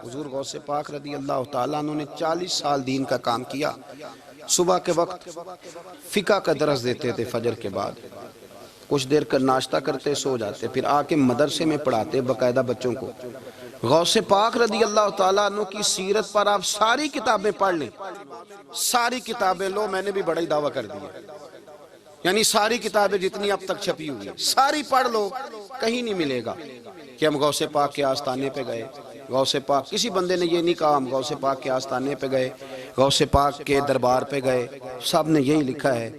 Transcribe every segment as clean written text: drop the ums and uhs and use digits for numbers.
حضور غوث پاک رضی اللہ تعالیٰ عنہ نے 40 سال دین کا کام کیا. صبح کے وقت فقہ کا درس دیتے تھے فجر کے بعد، کچھ دیر کر ناشتہ کرتے سو جاتے، پھر آ کے مدرسے میں پڑھاتے باقاعدہ بچوں کو. غوث پاک رضی اللہ تعالیٰ عنہ کی سیرت پر آپ ساری کتابیں پڑھ لیں، ساری کتابیں لو، میں نے بھی بڑا ہی دعویٰ کر دیا، یعنی ساری کتابیں جتنی اب تک چھپی ہوئی ہیں ساری پڑھ لو، کہیں نہیں ملے گا کہ ہم غوث پاک کے آستانے پہ گئے. غوث پاک کسی بندے نے یہ نہیں کہا ہم غوث پاک کے آستانے پہ گئے، غوث پاک کے دربار پہ گئے. سب نے یہی لکھا ہے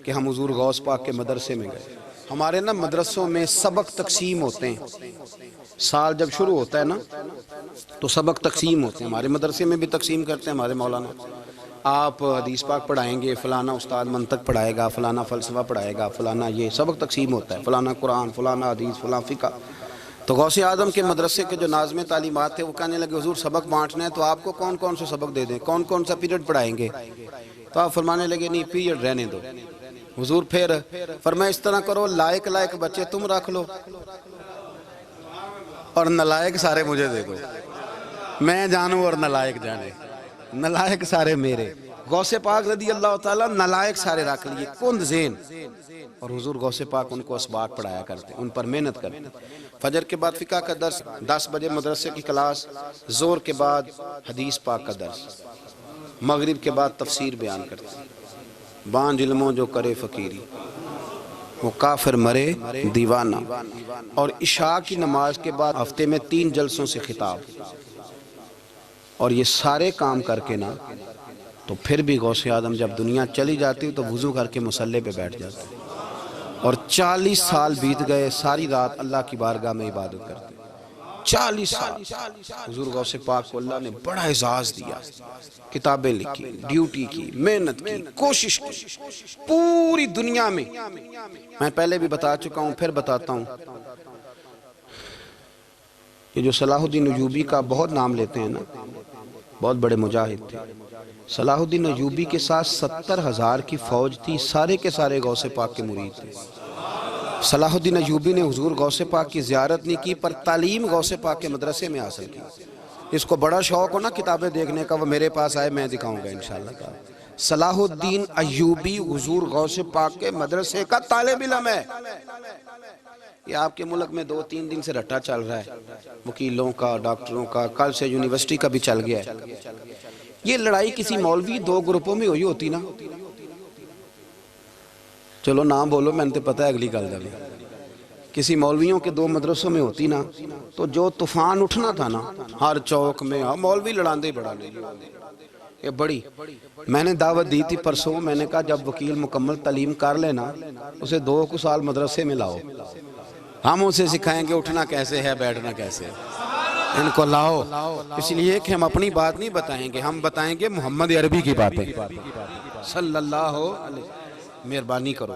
کہ ہم حضور غوث پاک کے مدرسے میں گئے. ہمارے نا مدرسوں میں سبق تقسیم ہوتے ہیں، سال جب شروع ہوتا ہے نا تو سبق تقسیم ہوتے ہیں. ہمارے مدرسے میں بھی تقسیم کرتے ہیں ہمارے مولانا. آپ حدیث پاک پڑھائیں گے، فلانا استاد منطق پڑھائے گا، فلانا فلسفہ پڑھائے گا، فلانا یہ سبق تقسیم ہوتا ہے، فلانا قرآن، فلانا حدیث، فلانا فقہ. تو غوث اعظم کے مدرسے کے جو ناظم تعلیمات تھے وہ کہنے لگے حضور سبق بانٹنا ہے تو آپ کو کون کون سے سبق دے دیں، کون کون سا پیریڈ پڑھائیں گے؟ تو آپ فرمانے لگے نہیں پیریڈ رہنے دو. حضور پھر فرمایا اس طرح کرو، لائق بچے تم رکھ لو اور نلائق سارے مجھے دے دو، میں جانوں اور نلائق جانے، نلائق سارے میرے. غوث پاک رضی اللہ تعالیٰ نلائق سارے رکھ لیے، کند ذہن. اور حضور غوث پاک ان کو اسباق پڑھایا کرتے، ان پر محنت کرتے. فجر کے بعد فقہ کا درس، 10 بجے مدرسے کی کلاس، زور کے بعد حدیث پاک کا درس، مغرب کے بعد تفسیر بیان کرتے. بانج علموں جو کرے فقیری وہ کافر مرے دیوانہ. اور عشاء کی نماز کے بعد ہفتے میں 3 جلسوں سے خطاب. اور یہ سارے کام کر کے نا تو پھر بھی غوث اعظم جب دنیا چلی جاتی تو وضو کر کے مصلی پہ بیٹھ جاتے. اور 40 سال بیت گئے، ساری رات اللہ کی بارگاہ میں عبادت کرتے. 40 سال حضور غوث پاک کو اللہ نے بڑا اعزاز دیا، کتابیں لکھی، ڈیوٹی کی، محنت کی، کوشش کی پوری دنیا میں. میں پہلے بھی بتا چکا ہوں، پھر بتاتا ہوں. یہ جو صلاح الدین ایوبی کا بہت نام لیتے ہیں نا، بہت بڑے مجاہد تھے. صلاح الدین ایوبی کے ساتھ 70,000 کی فوج تھی، سارے کے سارے غوث پاک کے مرید تھے. صلاح الدین ایوبی نے حضور غوث پاک کی زیارت نہیں کی پر تعلیم غوث پاک کے مدرسے میں حاصل کی. اس کو بڑا شوق ہو نا کتابیں دیکھنے کا، وہ میرے پاس آئے، میں دکھاؤں گا انشاءاللہ. صلاح الدین ایوبی حضور غوث پاک کے مدرسے کا طالب علم ہے. یہ آپ کے ملک میں 2-3 دن سے رٹا چل رہا ہے، وکیلوں کا، ڈاکٹروں کا، کل سے یونیورسٹی کا بھی چل گیا ہے. یہ لڑائی کسی مولوی 2 گروپوں میں ہوئی ہوتی نا، چلو نام بولو، میں نے پتہ ہے اگلی گل جائے، کسی مولویوں کے 2 مدرسوں میں ہوتی نا تو جو طوفان اٹھنا تھا نا ہر چوک میں، مولوی لڑاندے ہی بڑا نہیں. یہ بڑی میں نے دعوت دی تھی پرسوں، میں نے کہا جب وکیل مکمل تعلیم کر لینا اسے 2 سال مدرسے میں لاؤ، ہم اسے سکھائیں گے اٹھنا کیسے ہے، بیٹھنا کیسے ہے. ان کو لاؤ، اس لیے کہ ہم اپنی بات نہیں بتائیں گے، ہم بتائیں گے محمد عربی کی باتیں صلی اللہ علیہ. مہربانی کرو،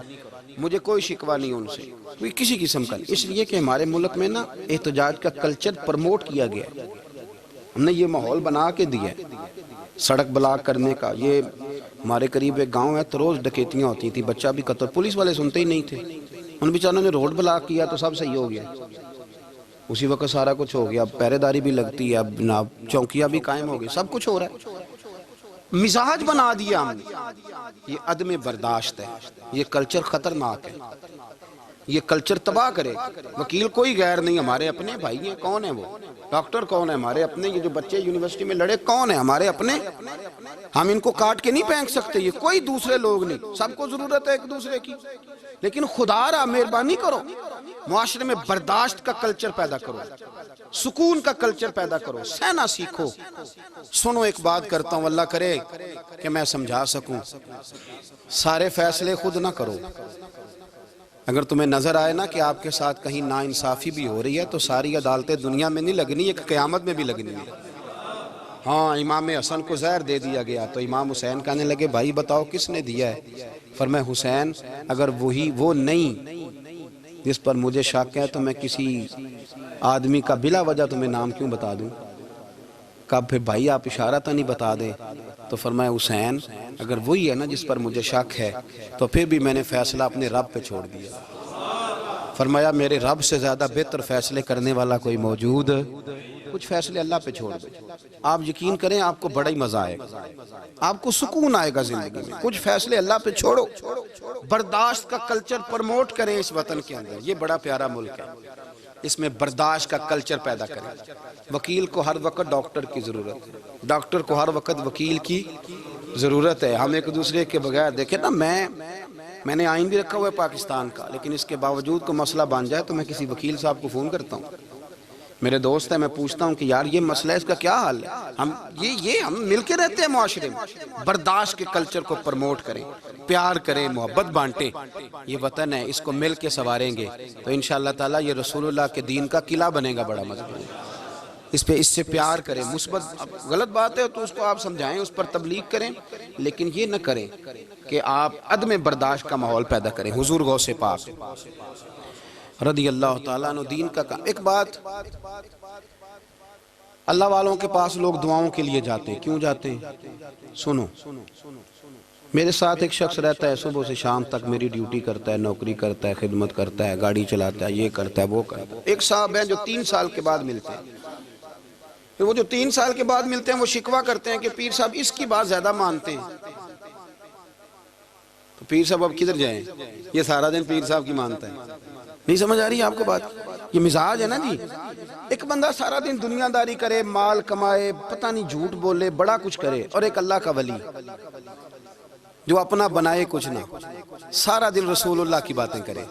مجھے کوئی شکوہ نہیں ان سے، کوئی کسی قسم کا نہیں. اس لیے کہ ہمارے ملک میں نا احتجاج کا کلچر پرموٹ کیا گیا، ہم نے یہ ماحول بنا کے دیا ہے سڑک بلاک کرنے کا. یہ ہمارے قریب ایک گاؤں ہے تو روز ڈکیتیاں ہوتی تھی، بچہ بھی قتل، پولیس والے سنتے ہی نہیں تھے. ان بیچاروں نے روڈ بلاک کیا تو سب صحیح ہو گیا، اسی وقت سارا کچھ ہو گیا. اب پہرے داری بھی لگتی ہے، اب جناب چوکیاں بھی قائم ہو گئی، سب کچھ ہو رہا ہے. مزاج بنا دیا ہم نے. یہ عدم برداشت ہے، یہ کلچر خطرناک ہے، یہ کلچر تباہ کرے. وکیل کوئی غیر نہیں، ہمارے اپنے بھائی ہیں. کون ہے وہ؟ ڈاکٹر کون ہے؟ ہمارے اپنے. یہ جو بچے یونیورسٹی میں لڑے کون ہیں؟ ہمارے اپنے. ہم ان کو کاٹ کے نہیں پھینک سکتے، یہ کوئی دوسرے لوگ نہیں. سب کو ضرورت ہے ایک دوسرے کی، لیکن خدا را مہربانی کرو معاشرے میں برداشت کا کلچر پیدا کرو، سکون کا کلچر پیدا کرو، سہنا سیکھو. سنو ایک بات کرتا ہوں، اللہ کرے کہ میں سمجھا سکوں. سارے فیصلے خود نہ کرو. اگر تمہیں نظر آئے نا کہ آپ کے ساتھ کہیں ناانصافی بھی ہو رہی ہے تو ساری عدالتیں دنیا میں نہیں لگنی، ایک قیامت میں بھی لگنی ہے. ہاں امام حسن کو زہر دے دیا گیا تو امام حسین کہنے لگے بھائی بتاؤ کس نے دیا ہے؟ فرمایا حسین اگر وہ نہیں جس پر مجھے شک ہے تو میں کسی آدمی کا بلا وجہ تمہیں نام کیوں بتا دوں؟ کہا پھر بھائی آپ اشارہ تو نہیں بتا دے. تو فرمایا حسین اگر وہی ہے نا جس پر مجھے شک ہے تو پھر بھی میں نے فیصلہ اپنے رب پہ چھوڑ دیا. فرمایا میرے رب سے زیادہ بہتر فیصلے کرنے والا کوئی موجود کچھ فیصلے اللہ پہ چھوڑ دیں. آپ یقین کریں آپ کو بڑا ہی مزہ آئے گا, آپ کو سکون آئے گا زندگی میں. کچھ فیصلے اللہ پہ چھوڑو, برداشت کا کلچر پروموٹ کریں اس وطن کے اندر. یہ بڑا پیارا ملک ہے, اس میں برداشت کا کلچر پیدا کریں. وکیل کو ہر وقت ڈاکٹر کی ضرورت ہے, ڈاکٹر کو ہر وقت وکیل کی ضرورت ہے. ہم ایک دوسرے کے بغیر دیکھیں نا, میں نے آئین بھی رکھا ہوا ہے پاکستان کا, لیکن اس کے باوجود کو مسئلہ بن جائے تو میں کسی وکیل صاحب کو فون کرتا ہوں. میرے دوست ہے, میں پوچھتا ہوں کہ یار یہ مسئلہ ہے, اس کا کیا حل ہے. ہم مل کے رہتے ہیں معاشرے میں. برداشت کے کلچر کو پروموٹ کریں, پیار کریں, محبت بانٹیں. یہ وطن ہے, اس کو مل کے سنواریں گے تو انشاءاللہ تعالیٰ یہ رسول اللہ کے دین کا قلعہ بنے گا بڑا مضبوط. اس سے پیار کریں. مثبت غلط بات ہے تو اس کو آپ سمجھائیں, اس پر تبلیغ کریں, لیکن یہ نہ کریں کہ آپ عدم برداشت کا ماحول پیدا کریں. حضور غوث پاک رضی اللہ تعالیٰ عنہ دین کا کام. ایک بات, اللہ والوں کے پاس لوگ دعاؤں کے لیے جاتے ہیں. کیوں جاتے ہیں؟ سنو, میرے ساتھ ایک شخص رہتا ہے, صبح سے شام تک میری ڈیوٹی کرتا ہے, نوکری کرتا ہے, خدمت کرتا ہے, گاڑی چلاتا ہے, یہ کرتا ہے, وہ کرتا ہے. ایک صاحب ہیں جو 3 سال کے بعد ملتے ہیں. وہ جو 3 سال کے بعد ملتے ہیں وہ شکوہ کرتے ہیں کہ پیر صاحب اس کی بات زیادہ مانتے ہیں. تو پیر صاحب اب کدھر جائیں, یہ سارا دن پیر صاحب کی مانتا ہے. نہیں سمجھ آ رہی ہے آپ کو بات؟ یہ مزاج ہے نا جی. ایک بندہ سارا دن دنیا داری کرے, مال کمائے, پتہ نہیں جھوٹ بولے, بڑا کچھ کرے, اور ایک اللہ کا ولی جو اپنا بنائے کچھ نہ, سارا دن رسول اللہ کی باتیں کرے,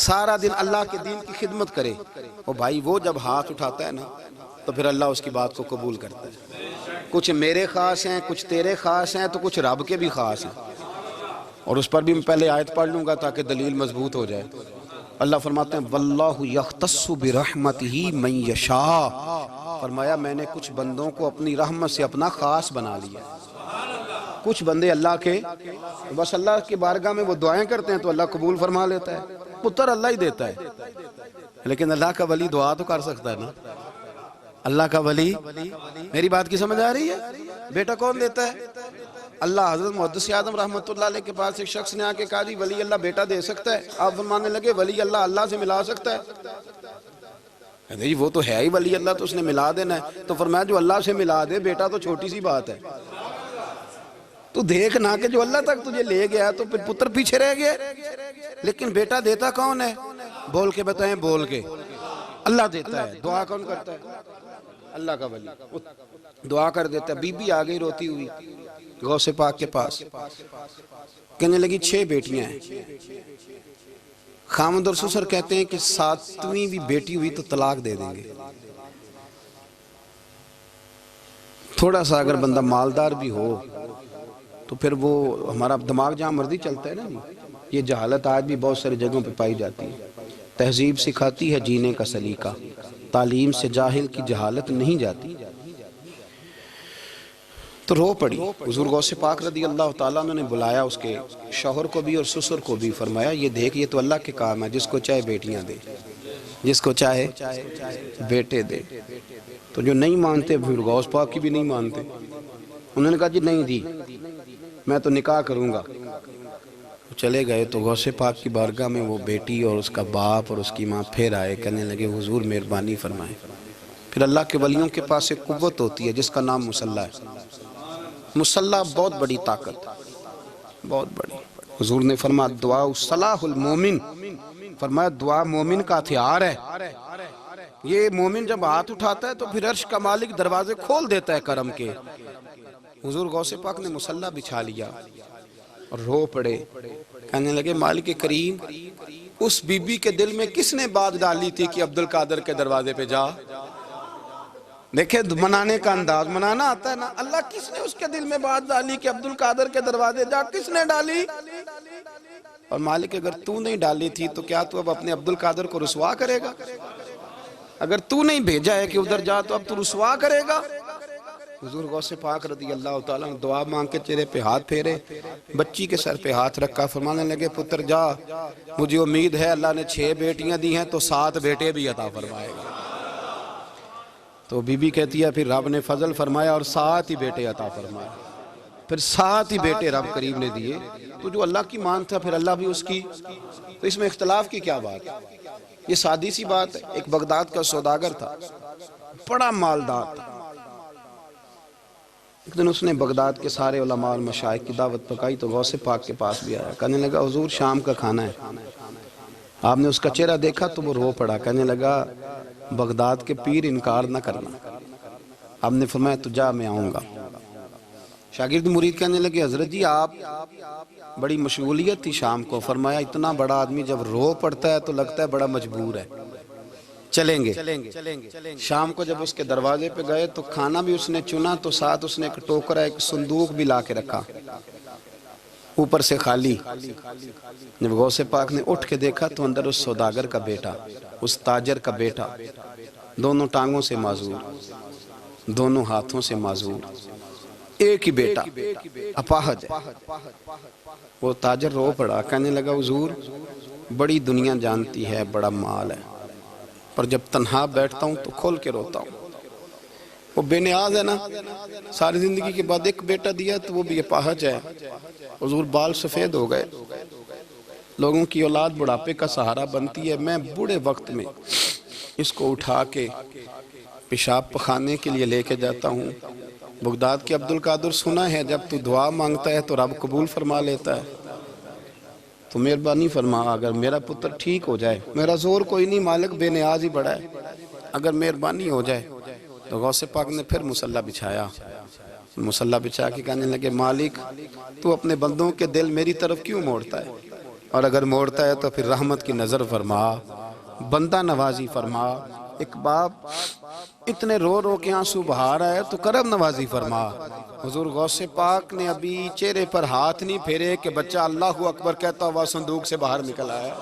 سارا دن اللہ کے دین کی خدمت کرے. اور بھائی وہ جب ہاتھ اٹھاتا ہے نا تو پھر اللہ اس کی بات کو قبول کرتا ہے. کچھ میرے خاص ہیں, کچھ تیرے خاص ہیں, تو کچھ رب کے بھی خاص ہیں. اور اس پر بھی میں پہلے آیت پڑھ لوں گا تاکہ دلیل مضبوط ہو جائے. اللہ فرماتے ہیں واللہ یختص برحمتہ من یشاء. فرمایا میں نے کچھ بندوں کو اپنی رحمت سے اپنا خاص بنا لیا. کچھ بندے اللہ کے بس اللہ کی بارگاہ میں وہ دعائیں کرتے ہیں تو اللہ قبول فرما لیتا ہے. پتر اللہ ہی دیتا ہے, لیکن اللہ کا ولی دعا تو کر سکتا ہے نا. اللہ کا ولی, میری بات کی سمجھ آ رہی ہے؟ بیٹا کون دیتا ہے؟ اللہ. حضرت محدث اعظم رحمۃ اللہ علیہ کے پاس ایک شخص نے آ کے کہا جی ولی اللہ بیٹا دے سکتا ہے؟ آپ فرمانے لگے ولی اللہ اللہ سے ملا سکتا ہے؟ جی وہ تو ہے ہی ولی اللہ, تو اس نے ملا دینا ہے. تو فرمایا جو اللہ سے ملا دے بیٹا تو چھوٹی سی بات ہے. تو دیکھ نہ کہ جو اللہ تک تجھے لے گیا تو پھر پتر پیچھے رہ گئے. لیکن بیٹا دیتا کون ہے؟ بول کے بتائیں, بول کے. اللہ دیتا ہے. دعا کون کرتا ہے؟ اللہ کا ولی دعا کر دیتا ہے. بی بی آ گئی روتی ہوئی غوث پاک کے پاس, کہنے لگی 6 بیٹیاں ہیں. خامد اور سسر کہتے ہیں کہ 7ویں بھی بیٹی ہوئی تو طلاق دے دیں گے. تھوڑا سا اگر بندہ مالدار بھی ہو تو پھر وہ ہمارا دماغ جہاں مرضی چلتا ہے نا جی. یہ جہالت آج بھی بہت ساری جگہوں پہ پائی جاتی ہے. تہذیب سکھاتی ہے جینے کا سلیقہ, تعلیم سے جاہل کی جہالت نہیں جاتی. تو رو پڑی. حضور غوث پاک رضی اللہ تعالیٰ عنہ نے بلایا اس کے شوہر کو بھی اور سسر کو بھی. فرمایا یہ دیکھ, یہ تو اللہ کے کام ہے, جس کو چاہے بیٹیاں دے, جس کو چاہے بیٹے دے. تو جو نہیں مانتے پھر غوث پاک کی بھی نہیں مانتے. انہوں نے کہا جی نہیں دی, میں تو نکاح کروں گا. چلے گئے تو غوث پاک کی بارگاہ میں وہ بیٹی اور اس کا باپ اور اس کی ماں پھر آئے, کہنے لگے حضور مہربانی فرمائیں. پھر اللہ کے ولیوں کے پاس ایک قوت ہوتی ہے جس کا نام مصلی ہے. مصلی بہت بڑی طاقت, بہت بڑی. حضور نے فرمایا دعا صلاح المومن, فرمایا دعا مومن کا ہتھیار ہے. یہ مومن جب ہاتھ اٹھاتا ہے تو پھر عرش کا مالک دروازے کھول دیتا ہے کرم کے. حضور غوث پاک نے مصلی بچھا لیا اور رو پڑے, کہنے لگے مالک کریم اس بی بی کے دل میں کس نے بات ڈالی تھی کہ عبد القادر کے دروازے پہ جا. دیکھیں منانے کا انداز, منانا آتا ہے نا. اللہ کس نے اس کے دل میں بات ڈالی کہ عبد القادر کے دروازے جا, کس نے ڈالی؟ اور مالک اگر تو نہیں ڈالی تھی تو کیا تو اب اپنے عبد القادر کو رسوا کرے گا؟ اگر تو نہیں بھیجا ہے کہ ادھر جا تو اب تو رسوا کرے گا؟ حضور غوث پاک رضی اللہ تعالیٰ نے دعا مانگ کے چہرے پہ ہاتھ پھیرے, بچی کے سر پہ ہاتھ رکھا, فرمانے لگے پتر جا, مجھے امید ہے اللہ نے 6 بیٹیاں دی ہیں تو 7 بیٹے بھی عطا فرمائے گا. تو بی بی کہتی ہے پھر رب نے فضل فرمایا اور 7 ہی بیٹے عطا فرمائے. پھر 7 ہی بیٹے رب کریم نے دیے. تو جو اللہ کی مان تھا پھر اللہ بھی اس کی. تو اس میں اختلاف کی کیا بات ہے؟ یہ سادی سی بات ہے. ایک بغداد کا سوداگر تھا, بڑا مالدار تھا. ایک دن اس نے بغداد کے سارے علماء اور مشائخ کی دعوت پکائی تو غوث پاک کے پاس بھی آیا. کہنے لگا حضور شام کا کھانا ہے. آپ نے اس کا چہرہ دیکھا تو وہ رو پڑا. کہنے لگا بغداد کے پیر انکار نہ کرنا. آپ نے فرمایا تو جا میں آؤں گا. شاگرد مرید کہنے لگے حضرت جی آپ بڑی مشغولیت تھی شام کو. فرمایا اتنا بڑا آدمی جب رو پڑتا ہے تو لگتا ہے بڑا مجبور ہے, چلیں گے. شام کو جب اس کے دروازے پہ گئے تو کھانا بھی اس نے چنا تو ساتھ اس نے ایک ٹوکرا ایک صندوق بھی لا کے رکھا, اوپر سے خالی. جب غوث پاک نے اٹھ کے دیکھا تو اندر اس سوداگر کا بیٹا, اس تاجر کا بیٹا, دونوں ٹانگوں سے معذور, دونوں ہاتھوں سے معذور, ایک ہی بیٹا اپاہج ہے. وہ تاجر رو پڑا. کہنے لگا حضور بڑی دنیا جانتی ہے بڑا مال ہے, پر جب تنہا بیٹھتا ہوں تو کھول کے روتا ہوں. وہ بے نیاز ہے نا, ساری زندگی کے بعد ایک بیٹا دیا تو وہ بھی اپاہج ہے. حضور بال سفید ہو گئے. لوگوں کی اولاد بڑھاپے کا سہارا بنتی ہے. میں بوڑھے وقت میں اس کو اٹھا کے پیشاب پخانے کے لیے لے کے جاتا ہوں. بغداد کے عبد القادر سنا ہے جب تو دعا مانگتا ہے تو رب قبول فرما لیتا ہے. تو مہربانی فرما اگر میرا پتر ٹھیک ہو جائے, میرا زور کوئی نہیں مالک, بے نیاز ہی بڑا ہے, اگر مہربانی ہو جائے. تو غوث پاک نے پھر مصلی بچھایا. مصلی بچھا کے کہنے لگے مالک تو اپنے بندوں کے دل میری طرف کیوں موڑتا ہے, اور اگر موڑتا ہے تو پھر رحمت کی نظر فرما, بندہ نوازی فرما. ایک باپ اتنے رو رو کے آنسو بہا رہا ہے تو کرم نوازی فرما. حضور غوث پاک نے ابھی چہرے پر ہاتھ نہیں پھیرے کہ بچہ اللہ اکبر کہتا ہوا صندوق سے باہر نکل آیا.